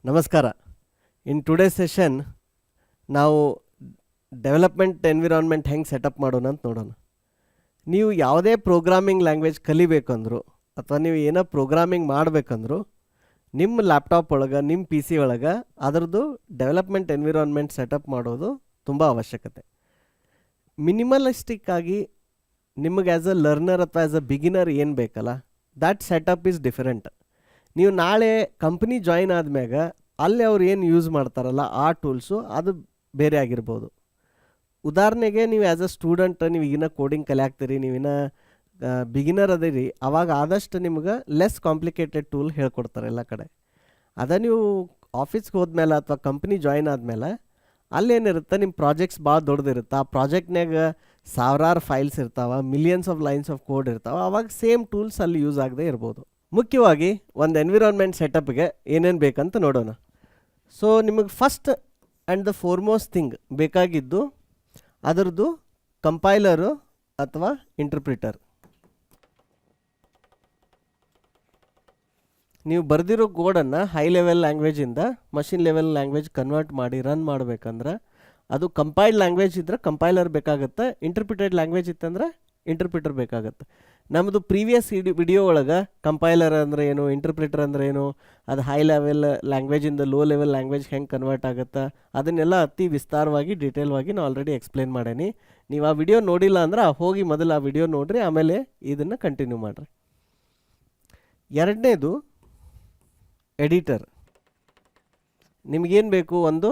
ನಮಸ್ಕಾರ. In today session ನಾವು development environment ಹೆಂಗೆ ಸೆಟಪ್ ಮಾಡೋಣ ಅಂತ ನೋಡೋಣ. ನೀವು ಯಾವುದೇ ಪ್ರೋಗ್ರಾಮಿಂಗ್ ಲ್ಯಾಂಗ್ವೇಜ್ ಕಲಿಬೇಕಂದ್ರು ಅಥವಾ ನೀವು ಏನೋ ಪ್ರೋಗ್ರಾಮಿಂಗ್ ಮಾಡಬೇಕಂದ್ರು ನಿಮ್ಮ ಲ್ಯಾಪ್ಟಾಪ್ ಒಳಗೆ ನಿಮ್ಮ ಪಿ ಸಿ ಒಳಗೆ ಅದರದ್ದು ಡೆವಲಪ್ಮೆಂಟ್ ಎನ್ವಿರಾನ್ಮೆಂಟ್ ಸೆಟಪ್ ಮಾಡೋದು ತುಂಬ ಅವಶ್ಯಕತೆ. ಮಿನಿಮಲಿಸ್ಟಿಕ್ ಆಗಿ ನಿಮಗೆ ಆ್ಯಸ್ ಅ ಲರ್ನರ್ ಅಥವಾ ಆ್ಯಸ್ ಅ ಬಿಗಿನರ್ ಏನು ಬೇಕಲ್ಲ, ದ್ಯಾಟ್ ಸೆಟಪ್ ಈಸ್ ಡಿಫರೆಂಟ್. ನೀವು ನಾಳೆ ಕಂಪ್ನಿ ಜಾಯಿನ್ ಆದಮ್ಯಾಗ ಅಲ್ಲಿ ಅವ್ರು ಏನು ಯೂಸ್ ಮಾಡ್ತಾರಲ್ಲ ಆ ಟೂಲ್ಸು ಅದು ಬೇರೆ ಆಗಿರ್ಬೋದು. ಉದಾಹರಣೆಗೆ ನೀವು ಆ್ಯಸ್ ಅ ಸ್ಟೂಡೆಂಟ್ ನೀವು ಈಗಿನ ಕೋಡಿಂಗ್ ಕಲಿಯಾಗ್ತೀರಿ, ನೀವಿನ ಬಿಗಿನರ್ ಅದೀರಿ, ಅವಾಗ ಆದಷ್ಟು ನಿಮ್ಗೆ ಲೆಸ್ ಕಾಂಪ್ಲಿಕೇಟೆಡ್ ಟೂಲ್ ಹೇಳ್ಕೊಡ್ತಾರೆ ಎಲ್ಲ ಕಡೆ. ಅದ ನೀವು ಆಫೀಸ್ಗೆ ಹೋದ್ಮೇಲೆ ಅಥವಾ ಕಂಪ್ನಿ ಜಾಯಿನ್ ಆದಮೇಲೆ ಅಲ್ಲೇನಿರುತ್ತೆ, ನಿಮ್ಮ ಪ್ರಾಜೆಕ್ಟ್ಸ್ ಭಾಳ ದೊಡ್ಡದಿರುತ್ತೆ. ಆ ಪ್ರಾಜೆಕ್ಟ್ನಾಗ ಸಾವಿರಾರು ಫೈಲ್ಸ್ ಇರ್ತಾವೆ, millions of lines of code ಇರ್ತಾವೆ. ಅವಾಗ ಸೇಮ್ ಟೂಲ್ಸ್ ಅಲ್ಲಿ ಯೂಸ್ ಆಗದೆ ಇರ್ಬೋದು. ಮುಖ್ಯವಾಗಿ ಒಂದು ಎನ್ವಿರಾನ್ಮೆಂಟ್ ಸೆಟಪ್ಗೆ ಏನೇನು ಬೇಕಂತ ನೋಡೋಣ. ಸೊ ನಿಮಗೆ first and the foremost thing ಬೇಕಾಗಿದ್ದು ಅದರದ್ದು ಕಂಪೈಲರು ಅಥವಾ ಇಂಟರ್ಪ್ರಿಟರ್. ನೀವು ಬರೆದಿರೋ ಕೋಡನ್ನು ಹೈ ಲೆವೆಲ್ ಲ್ಯಾಂಗ್ವೇಜಿಂದ ಮಷಿನ್ ಲೆವೆಲ್ ಲ್ಯಾಂಗ್ವೇಜ್ ಕನ್ವರ್ಟ್ ಮಾಡಿ ರನ್ ಮಾಡಬೇಕಂದ್ರೆ ಅದು ಕಂಪೈಲ್ಡ್ ಲ್ಯಾಂಗ್ವೇಜ್ ಇದ್ದರೆ ಕಂಪೈಲರ್ ಬೇಕಾಗುತ್ತೆ, ಇಂಟರ್ಪ್ರಿಟೆಡ್ ಲ್ಯಾಂಗ್ವೇಜ್ ಇತ್ತಂದ್ರೆ ಇಂಟರ್ಪ್ರಿಟರ್ ಬೇಕಾಗುತ್ತೆ. ನಮ್ಮದು ಪ್ರೀವಿಯಸ್ ವಿಡಿಯೋ ಒಳಗೆ ಕಂಪೈಲರ್ ಅಂದರೆ ಏನು, ಇಂಟರ್ಪ್ರಿಟರ್ ಅಂದರೆ ಏನು, ಅದು ಹೈ ಲೆವೆಲ್ ಲ್ಯಾಂಗ್ವೇಜಿಂದ ಲೋ ಲೆವೆಲ್ ಲ್ಯಾಂಗ್ವೇಜ್ ಹೆಂಗೆ ಕನ್ವರ್ಟ್ ಆಗುತ್ತೆ ಅದನ್ನೆಲ್ಲ ಅತಿ ವಿಸ್ತಾರವಾಗಿ ಡೀಟೇಲ್ವಾಗಿ ನಾನು ಆಲ್ರೆಡಿ ಎಕ್ಸ್ಪ್ಲೇನ್ ಮಾಡೇನಿ. ನೀವು ಆ ವಿಡಿಯೋ ನೋಡಿಲ್ಲ ಅಂದ್ರೆ ಹೋಗಿ ಮೊದಲು ಆ ವಿಡಿಯೋ ನೋಡಿರಿ, ಆಮೇಲೆ ಇದನ್ನು ಕಂಟಿನ್ಯೂ ಮಾಡಿರಿ. ಎರಡನೇದು ಎಡಿಟರ್. ನಿಮಗೇನು ಬೇಕು, ಒಂದು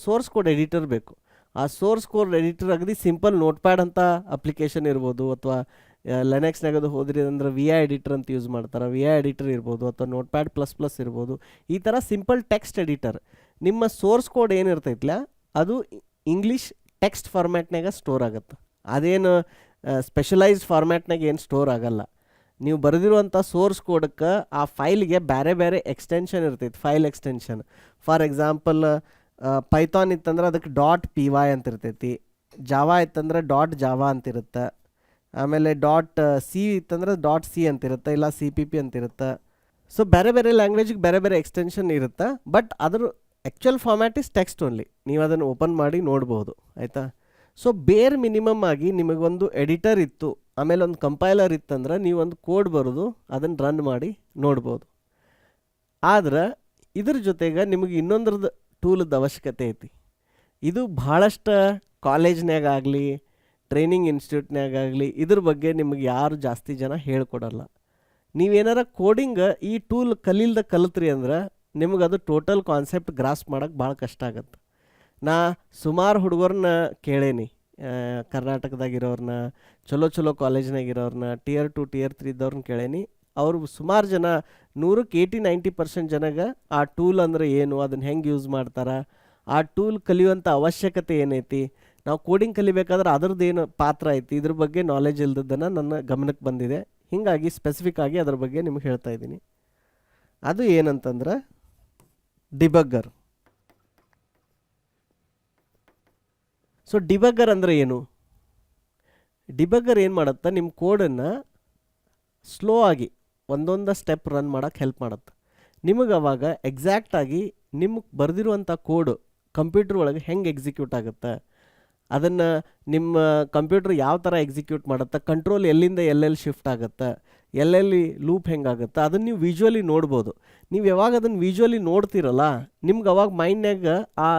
ಸೋರ್ಸ್ ಕೋಡ್ ಎಡಿಟರ್ ಬೇಕು. ಆ ಸೋರ್ಸ್ ಕೋಡ್ ಎಡಿಟರ್ ಅಗದಿ ಸಿಂಪಲ್ ನೋಟ್ಪ್ಯಾಡ್ ಅಂತ ಅಪ್ಲಿಕೇಶನ್ ಇರ್ಬೋದು, ಅಥವಾ ಲೆನೆಕ್ಸ್ನಾಗದು ಹೋದ್ರಿ ಅಂದ್ರೆ ವಿ ಐ ಎಡಿಟರ್ ಅಂತ ಯೂಸ್ ಮಾಡ್ತಾರೆ, ವಿ ಐ ಎಡಿಟರ್ ಇರ್ಬೋದು, ಅಥವಾ ನೋಟ್ಪ್ಯಾಡ್ ++ ಇರ್ಬೋದು. ಈ ಥರ ಸಿಂಪಲ್ ಟೆಕ್ಸ್ಟ್ ಎಡಿಟರ್. ನಿಮ್ಮ ಸೋರ್ಸ್ ಕೋಡ್ ಏನಿರ್ತೈತಿಲ್ಲ ಅದು ಇಂಗ್ಲೀಷ್ ಟೆಕ್ಸ್ಟ್ ಫಾರ್ಮ್ಯಾಟ್ನಾಗ ಸ್ಟೋರ್ ಆಗುತ್ತೆ. ಅದೇನು ಸ್ಪೆಷಲೈಸ್ಡ್ ಫಾರ್ಮ್ಯಾಟ್ನಾಗ ಏನು ಸ್ಟೋರ್ ಆಗಲ್ಲ. ನೀವು ಬರೆದಿರುವಂಥ ಸೋರ್ಸ್ ಕೋಡಕ್ಕೆ ಆ ಫೈಲ್ಗೆ ಬೇರೆ ಬೇರೆ ಎಕ್ಸ್ಟೆನ್ಷನ್ ಇರ್ತೈತಿ, file extension. For example Python ಇತ್ತಂದ್ರೆ ಅದಕ್ಕೆ .py ಅಂತ ಇರ್ತೈತಿ, ಜಾವಾ ಇತ್ತಂದ್ರೆ .java ಅಂತಿರುತ್ತೆ, ಆಮೇಲೆ .c ಇತ್ತಂದ್ರೆ .c ಅಂತಿರುತ್ತೆ, ಇಲ್ಲ CPP ಅಂತಿರುತ್ತೆ. ಸೊ ಬೇರೆ ಬೇರೆ ಲ್ಯಾಂಗ್ವೇಜಿಗೆ ಬೇರೆ ಬೇರೆ ಎಕ್ಸ್ಟೆನ್ಷನ್ ಇರುತ್ತೆ. ಬಟ್ ಅದ್ರ actual format is text only. ನೀವು ಅದನ್ನು ಓಪನ್ ಮಾಡಿ ನೋಡ್ಬೋದು, ಆಯಿತಾ. ಸೊ ಬೇರ್ ಮಿನಿಮಮ್ ಆಗಿ ನಿಮಗೊಂದು ಎಡಿಟರ್ ಇತ್ತು, ಆಮೇಲೆ ಒಂದು ಕಂಪೈಲರ್ ಇತ್ತಂದ್ರೆ ನೀವೊಂದು ಕೋಡ್ ಬರೋದು ಅದನ್ನು ರನ್ ಮಾಡಿ ನೋಡ್ಬೋದು. ಆದ್ರೆ ಇದ್ರ ಜೊತೆಗೆ ನಿಮಗೆ ಇನ್ನೊಂದ್ರದ್ದು ಟೂಲದ ಅವಶ್ಯಕತೆ ಐತಿ. ಇದು ಭಾಳಷ್ಟು ಕಾಲೇಜ್ನಾಗಾಗಲಿ ಟ್ರೈನಿಂಗ್ ಇನ್ಸ್ಟಿಟ್ಯೂಟ್ನಾಗಾಗಲಿ ಇದ್ರ ಬಗ್ಗೆ ನಿಮಗೆ ಯಾರು ಜಾಸ್ತಿ ಜನ ಹೇಳ್ಕೊಡಲ್ಲ. ನೀವೇನಾರ ಕೋಡಿಂಗ್ ಈ ಟೂಲ್ ಕಲಿತ್ರಿ ಅಂದ್ರೆ ನಿಮಗೆ ಅದು ಟೋಟಲ್ ಕಾನ್ಸೆಪ್ಟ್ ಗ್ರಾಸ್ ಮಾಡೋಕ್ಕೆ ಭಾಳ ಕಷ್ಟ ಆಗುತ್ತೆ. ನಾ ಸುಮಾರು ಹುಡುಗರನ್ನ ಕೇಳೇನಿ, ಕರ್ನಾಟಕದಾಗಿರೋರನ್ನ, ಚಲೋ ಕಾಲೇಜ್ನಾಗಿರೋರನ್ನ, Tier 2 Tier 3 ಇದ್ದವ್ರನ್ನ ಕೇಳೇನಿ. ಅವರು ಸುಮಾರು ಜನ 100ಕ್ಕೆ 80-90% ಜನಗೆ ಆ ಟೂಲ್ ಅಂದರೆ ಏನು, ಅದನ್ನು ಹೆಂಗೆ ಯೂಸ್ ಮಾಡ್ತಾರೆ, ಆ ಟೂಲ್ ಕಲಿಯುವಂಥ ಅವಶ್ಯಕತೆ ಏನೈತಿ, ನಾವು ಕೋಡಿಂಗ್ ಕಲಿಬೇಕಾದ್ರೆ ಅದ್ರದ್ದು ಏನು ಪಾತ್ರ ಐತಿ, ಇದ್ರ ಬಗ್ಗೆ ನಾಲೆಜ್ ಇಲ್ದದ್ದನ್ನು ನನ್ನ ಗಮನಕ್ಕೆ ಬಂದಿದೆ. ಹೀಗಾಗಿ ಸ್ಪೆಸಿಫಿಕ್ ಆಗಿ ಅದ್ರ ಬಗ್ಗೆ ನಿಮ್ಗೆ ಹೇಳ್ತಾ ಇದ್ದೀನಿ. ಅದು ಏನಂತಂದ್ರೆ ಡಿಬಗ್ಗರ್. ಸೊ ಡಿಬಗ್ಗರ್ ಅಂದರೆ ಏನು? ಡಿಬಗ್ಗರ್ ಏನು ಮಾಡುತ್ತೆ, ನಿಮ್ಮ ಕೋಡನ್ನು ಸ್ಲೋ ಆಗಿ ಒಂದೊಂದು ಸ್ಟೆಪ್ ರನ್ ಮಾಡೋಕ್ಕೆ ಹೆಲ್ಪ್ ಮಾಡುತ್ತೆ. ನಿಮಗೆ ಅವಾಗ ಎಕ್ಸಾಕ್ಟಾಗಿ ನಿಮಗೆ ಬರೆದಿರುವಂಥ ಕೋಡು ಕಂಪ್ಯೂಟ್ರ್ ಒಳಗೆ ಹೆಂಗೆ ಎಕ್ಸಿಕ್ಯೂಟ್ ಆಗುತ್ತೆ, ಅದನ್ನು ನಿಮ್ಮ ಕಂಪ್ಯೂಟ್ರ್ ಯಾವ ಥರ ಎಕ್ಸಿಕ್ಯೂಟ್ ಮಾಡುತ್ತೆ, ಕಂಟ್ರೋಲ್ ಎಲ್ಲಿಂದ ಎಲ್ಲೆಲ್ಲಿ ಶಿಫ್ಟ್ ಆಗುತ್ತೆ, ಎಲ್ಲೆಲ್ಲಿ ಲೂಪ್ ಹೆಂಗಾಗುತ್ತೆ, ಅದನ್ನು ನೀವು ವಿಜುವಲಿ ನೋಡ್ಬೋದು. ನೀವು ಯಾವಾಗ ಅದನ್ನು ವಿಜುವಲಿ ನೋಡ್ತಿರಲ್ಲ ನಿಮ್ಗೆ ಅವಾಗ ಮೈಂಡ್ನಾಗ ಆ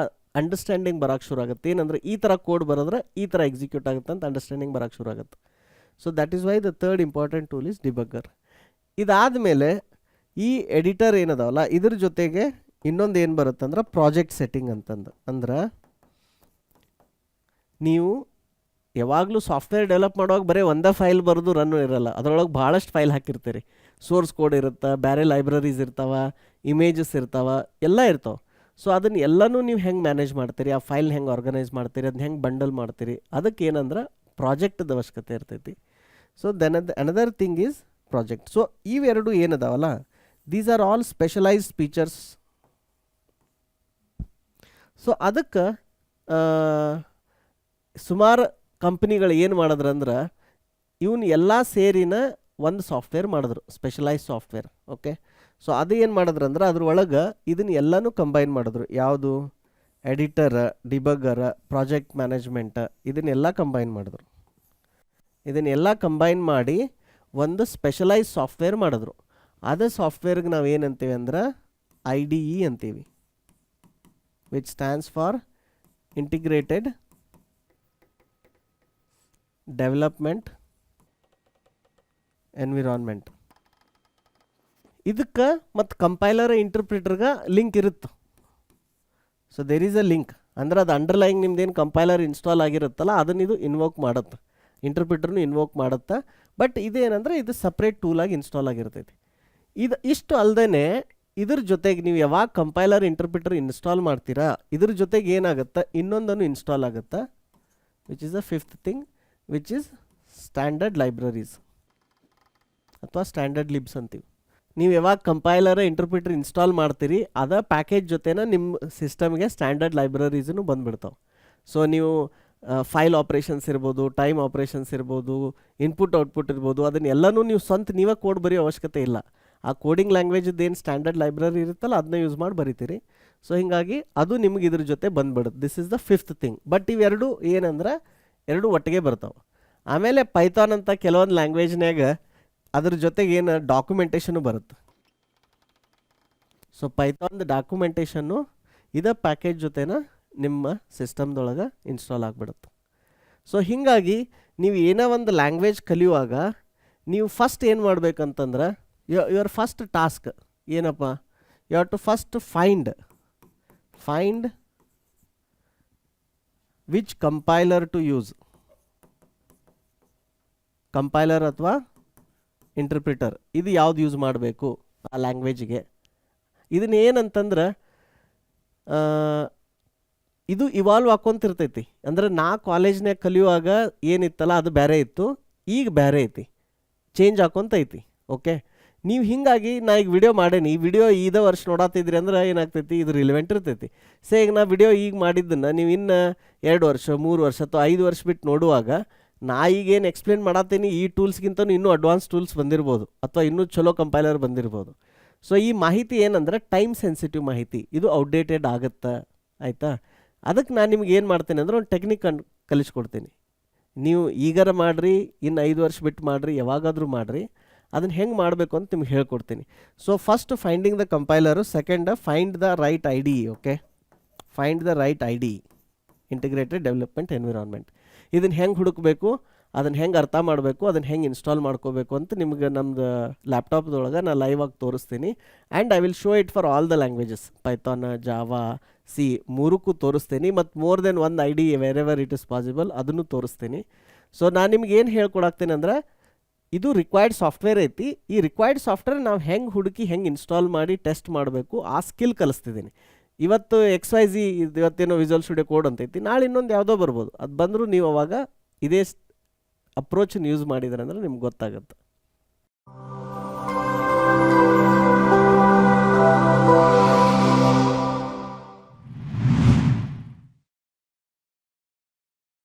ಅಂಡರ್ಸ್ಟ್ಯಾಂಡಿಂಗ್ ಬರೋಕ್ಕೆ ಶುರು ಆಗುತ್ತೆ. ಏನಂದರೆ ಈ ಥರ ಕೋಡ್ ಬರೋದ್ರೆ ಈ ಥರ ಎಕ್ಸಿಕ್ಯೂಟ್ ಆಗುತ್ತೆ ಅಂತ ಅಂಡರ್ಸ್ಟ್ಯಾಂಡಿಂಗ್ ಬರೋಕ್ಕೆ ಶುರು ಆಗುತ್ತೆ. So that is why the third important tool is debugger. ಇದಾದಮೇಲೆ ಈ ಎಡಿಟರ್ ಏನದಾವಲ್ಲ ಇದ್ರ ಜೊತೆಗೆ ಇನ್ನೊಂದು ಏನು ಬರುತ್ತೆ ಅಂದ್ರೆ ಪ್ರಾಜೆಕ್ಟ್ ಸೆಟ್ಟಿಂಗ್ ಅಂತಂದು. ಅಂದ್ರೆ ನೀವು ಯಾವಾಗಲೂ ಸಾಫ್ಟ್ವೇರ್ ಡೆವಲಪ್ ಮಾಡುವಾಗ ಬರೀ ಒಂದೇ ಫೈಲ್ ಬರೋದು ರನ್ ಇರಲ್ಲ, ಅದರೊಳಗೆ ಭಾಳಷ್ಟು ಫೈಲ್ ಹಾಕಿರ್ತೀರಿ. ಸೋರ್ಸ್ ಕೋಡ್ ಇರುತ್ತೆ, ಬೇರೆ ಲೈಬ್ರರೀಸ್ ಇರ್ತಾವೆ, ಇಮೇಜಸ್ ಇರ್ತಾವೆ, ಎಲ್ಲ ಇರ್ತಾವೆ. ಸೊ ಅದನ್ನು ಎಲ್ಲನೂ ನೀವು ಹೆಂಗೆ ಮ್ಯಾನೇಜ್ ಮಾಡ್ತೀರಿ, ಆ ಫೈಲ್ ಹೆಂಗೆ ಆರ್ಗನೈಸ್ ಮಾಡ್ತೀರಿ, ಅದನ್ನ ಹೆಂಗೆ ಬಂಡಲ್ ಮಾಡ್ತೀರಿ, ಅದಕ್ಕೆ ಏನಂದ್ರೆ ಪ್ರಾಜೆಕ್ಟದ ಅವಶ್ಯಕತೆ ಇರ್ತೈತಿ. So then another thing is project. So ಇವೆರಡು ಏನದಾವಲ್ಲ these are all specialized features. So ಅದಕ್ಕೆ ಸುಮಾರು ಕಂಪ್ನಿಗಳು ಏನು ಮಾಡಿದ್ರಂದ್ರೆ ಇವನ್ನ ಎಲ್ಲ ಸೇರಿನ ಒಂದು ಸಾಫ್ಟ್ವೇರ್ ಮಾಡಿದ್ರು, ಸ್ಪೆಷಲೈಸ್ ಸಾಫ್ಟ್ವೇರ್. ಓಕೆ, ಸೊ ಅದು ಏನು ಮಾಡಿದ್ರು ಅಂದ್ರೆ ಅದ್ರೊಳಗೆ ಇದನ್ನ ಎಲ್ಲನೂ ಕಂಬೈನ್ ಮಾಡಿದ್ರು. ಯಾವುದು? ಎಡಿಟರ್, ಡಿಬಗರ್, ಪ್ರಾಜೆಕ್ಟ್ ಮ್ಯಾನೇಜ್ಮೆಂಟ್, ಇದನ್ನೆಲ್ಲ ಕಂಬೈನ್ ಮಾಡಿದ್ರು. ಇದನ್ನೆಲ್ಲ ಕಂಬೈನ್ ಮಾಡಿ ಒಂದು ಸ್ಪೆಷಲೈಸ್ ಸಾಫ್ಟ್ವೇರ್ ಮಾಡಿದ್ರು. ಅದೇ ಸಾಫ್ಟ್ವೇರ್ಗೆ ನಾವು ಏನಂತೀವಿ ಅಂದ್ರೆ IDE ಅಂತೀವಿ, which stands for integrated development environment. ಇದಕ್ಕೆ ಮತ್ತು ಕಂಪೈಲರ್ ಇಂಟರ್ಪ್ರಿಟರ್ಗೆ ಲಿಂಕ್ ಇರುತ್ತೆ. So there is a link, ಅಂದ್ರೆ ಅದು ಅಂಡರ್ಲೈಂಗ್ ನಿಮ್ದೇನು ಕಂಪೈಲರ್ ಇನ್ಸ್ಟಾಲ್ ಆಗಿರುತ್ತಲ್ಲ ಅದನ್ನ ಇದು ಇನ್ವೋಕ್ ಮಾಡುತ್ತೆ, ಇಂಟರ್ಪ್ರಿಟರ್ನು ಇನ್ವೋಕ್ ಮಾಡುತ್ತೆ. ಬಟ್ ಇದೇನಂದ್ರೆ ಇದು ಸಪ್ರೇಟ್ ಟೂಲಾಗಿ ಇನ್ಸ್ಟಾಲ್ ಆಗಿರ್ತೈತಿ. ಇದು ಇಷ್ಟು ಅಲ್ಲದೆ ಇದ್ರ ಜೊತೆಗೆ ನೀವು ಯಾವಾಗ ಕಂಪೈಲರ್ ಇಂಟರ್ಪ್ರಿಟರ್ ಇನ್ಸ್ಟಾಲ್ ಮಾಡ್ತೀರಾ ಇದ್ರ ಜೊತೆಗೆ ಏನಾಗುತ್ತೆ, ಇನ್ನೊಂದನ್ನು ಇನ್ಸ್ಟಾಲ್ ಆಗುತ್ತೆ, which is the fifth thing, which is standard libraries ಅಥವಾ ಸ್ಟ್ಯಾಂಡರ್ಡ್ ಲಿಬ್ಸ್ ಅಂತೀವಿ. ನೀವು ಯಾವಾಗ ಕಂಪೈಲರ್ ಇಂಟರ್ಪ್ರಿಟರ್ ಇನ್ಸ್ಟಾಲ್ ಮಾಡ್ತೀರಿ ಅದ ಪ್ಯಾಕೇಜ್ ಜೊತೆನ ನಿಮ್ಮ ಸಿಸ್ಟಮ್ಗೆ ಸ್ಟ್ಯಾಂಡರ್ಡ್ ಲೈಬ್ರರೀಸೂ ಬಂದುಬಿಡ್ತಾವೆ. ಸೊ ನೀವು ಫೈಲ್ ಆಪ್ರೇಷನ್ಸ್ ಇರ್ಬೋದು, ಟೈಮ್ ಆಪ್ರೇಷನ್ಸ್ ಇರ್ಬೋದು, ಇನ್ಪುಟ್ ಔಟ್ಪುಟ್ ಇರ್ಬೋದು, ಅದನ್ನೆಲ್ಲನೂ ನೀವು ಸ್ವಂತ ನೀವೇ ಕೋಡ್ ಬರೆಯೋ ಅವಶ್ಯಕತೆ ಇಲ್ಲ. ಆ ಕೋಡಿಂಗ್ ಲ್ಯಾಂಗ್ವೇಜದ್ದು ಏನು ಸ್ಟ್ಯಾಂಡರ್ಡ್ ಲೈಬ್ರರಿ ಇರುತ್ತಲ್ಲ ಅದನ್ನ ಯೂಸ್ ಮಾಡಿ ಬರೀತೀರಿ. ಸೊ ಹೀಗಾಗಿ ಅದು ನಿಮ್ಗೆ ಇದ್ರ ಜೊತೆ ಬಂದ್ಬಿಡುತ್ತೆ. This is the fifth thing. But ಇವೆರಡು ಏನಂದ್ರೆ ಎರಡು ಒಟ್ಟಿಗೆ ಬರ್ತಾವೆ. ಆಮೇಲೆ ಪೈಥಾನ್ ಅಂತ ಕೆಲವೊಂದು ಲ್ಯಾಂಗ್ವೇಜ್ನಾಗ ಅದ್ರ ಜೊತೆಗೆ ಏನು ಡಾಕ್ಯುಮೆಂಟೇಷನು ಬರುತ್ತೆ. ಸೊ ಪೈಥಾನ್ದು ಡಾಕ್ಯುಮೆಂಟೇಷನ್ನು ಇದೇ ಪ್ಯಾಕೇಜ್ ಜೊತೆನ ನಿಮ್ಮ ಸಿಸ್ಟಮ್ದೊಳಗೆ ಇನ್ಸ್ಟಾಲ್ ಆಗಿಬಿಡುತ್ತೆ. ಸೊ ಹೀಗಾಗಿ ನೀವು ಏನೋ ಒಂದು ಲ್ಯಾಂಗ್ವೇಜ್ ಕಲಿಯುವಾಗ ನೀವು ಫಸ್ಟ್ ಏನು ಮಾಡ್ಬೇಕಂತಂದ್ರೆ ಯುವರ್ ಫಸ್ಟ್ ಟಾಸ್ಕ್ ಏನಪ್ಪ, you have to first find which compiler to use. Compiler ಅಥವಾ ಇಂಟರ್ಪ್ರಿಟರ್ ಇದು ಯಾವ್ದು ಯೂಸ್ ಮಾಡಬೇಕು ಆ ಲ್ಯಾಂಗ್ವೇಜಿಗೆ. ಇದನ್ನೇನಂತಂದ್ರೆ ಇದು ಇವಾಲ್ವ್ ಹಾಕ್ಕೊಂತಿರ್ತೈತಿ. ಅಂದ್ರೆ ನಾ ಕಾಲೇಜ್ನಾಗ ಕಲಿಯುವಾಗ ಏನಿತ್ತಲ್ಲ ಅದು ಬೇರೆ ಇತ್ತು, ಈಗ ಬೇರೆ ಐತಿ, ಚೇಂಜ್ ಹಾಕ್ಕೊಂತೈತಿ. ಓಕೆ, ನೀವು ಹೀಗಾಗಿ ನಾ ಈಗ ವಿಡಿಯೋ ಮಾಡೇನಿ, ಈ ವಿಡಿಯೋ ಇದೇ ವರ್ಷ ನೋಡತ್ತಿದ್ರಿ ಅಂದ್ರೆ ಏನಾಗ್ತೈತಿ, ಇದು ರಿಲೆವೆಂಟ್ ಇರ್ತೈತಿ. ಸೇ ಈಗ ನಾ ವಿಡಿಯೋ ಈಗ ಮಾಡಿದ್ದನ್ನು ನೀವು ಇನ್ನು 2 ವರ್ಷ 3 ವರ್ಷ ಅಥವಾ 5 ವರ್ಷ ಬಿಟ್ಟು ನೋಡುವಾಗ ನಾ ಈಗೇನು ಎಕ್ಸ್ಪ್ಲೇನ್ ಮಾಡತ್ತೀನಿ ಈ ಟೂಲ್ಸ್ಗಿಂತನೂ ಇನ್ನೂ ಅಡ್ವಾನ್ಸ್ ಟೂಲ್ಸ್ ಬಂದಿರ್ಬೋದು ಅಥವಾ ಇನ್ನೂ ಚಲೋ ಕಂಪೈಲರ್ ಬಂದಿರ್ಬೋದು. ಸೊ ಈ ಮಾಹಿತಿ ಏನಂದ್ರೆ ಟೈಮ್ ಸೆನ್ಸಿಟಿವ್ ಮಾಹಿತಿ, ಇದು ಔಟ್ಡೇಟೆಡ್ ಆಗುತ್ತೆ. ಆಯಿತಾ? ಅದಕ್ಕೆ ನಾನು ನಿಮ್ಗೆ ಏನು ಮಾಡ್ತೇನೆ ಅಂದ್ರೆ ಒಂದು ಟೆಕ್ನಿಕ್ ಕಲಿಸ್ಕೊಡ್ತೀನಿ. ನೀವು ಈಗಾರ ಮಾಡಿರಿ, ಇನ್ನು 5 ವರ್ಷ ಬಿಟ್ಟು ಮಾಡಿರಿ, ಯಾವಾಗಾದರೂ ಮಾಡಿರಿ, ಅದನ್ನು ಹೆಂಗೆ ಮಾಡಬೇಕು ಅಂತ ನಿಮ್ಗೆ ಹೇಳ್ಕೊಡ್ತೀನಿ. So first finding the compiler, second find the right IDE. Okay, find the right IDE, integrated development environment. ಇದನ್ನು ಹೆಂಗೆ ಹುಡುಕಬೇಕು, ಅದನ್ನು ಹೆಂಗೆ ಅರ್ಥ ಮಾಡಬೇಕು, ಅದನ್ನು ಹೆಂಗೆ ಇನ್ಸ್ಟಾಲ್ ಮಾಡ್ಕೋಬೇಕು ಅಂತ ನಿಮ್ಗೆ ನಮ್ಮದು ಲ್ಯಾಪ್ಟಾಪ್ದೊಳಗೆ ನಾನು ಲೈವ್ ಆಗಿ ತೋರಿಸ್ತೀನಿ. And I will show it for all the languages, Python, Java, C ಮೂರಕ್ಕೂ ತೋರಿಸ್ತೀನಿ. ಮತ್ತು ಮೋರ್ ದೆನ್ ಒಂದು IDE wherever it is possible ಅದನ್ನು ತೋರಿಸ್ತೀನಿ. ಸೊ ನಾನು ನಿಮ್ಗೆ ಏನು ಹೇಳ್ಕೊಡಾಕ್ತೀನಿ ಅಂದ್ರೆ ಇದು ರಿಕ್ವೈರ್ಡ್ ಸಾಫ್ಟ್ವೇರ್ ಐತಿ. ಈ ರಿಕ್ವೈರ್ಡ್ ಸಾಫ್ಟ್ವೇರ್ ನಾವು ಹೆಂಗೆ ಹುಡುಕಿ ಹೆಂಗೆ ಇನ್ಸ್ಟಾಲ್ ಮಾಡಿ ಟೆಸ್ಟ್ ಮಾಡಬೇಕು ಆ ಸ್ಕಿಲ್ ಕಲಿಸ್ತಿದ್ದೀನಿ. ಇವತ್ತು XYZ ಇವತ್ತೇನೋ ವಿಜುವಲ್ ಸ್ಟುಡಿಯೋ ಕೋಡ್ ಅಂತೈತಿ, ನಾಳೆ ಇನ್ನೊಂದು ಯಾವುದೋ ಬರ್ಬೋದು. ಅದು ಬಂದರೂ ನೀವು ಅವಾಗ ಇದೇ ಅಪ್ರೋಚನ್ನು ಯೂಸ್ ಮಾಡಿದ್ರೆ ಅಂದ್ರೆ ನಿಮ್ಗೆ ಗೊತ್ತಾಗುತ್ತೆ.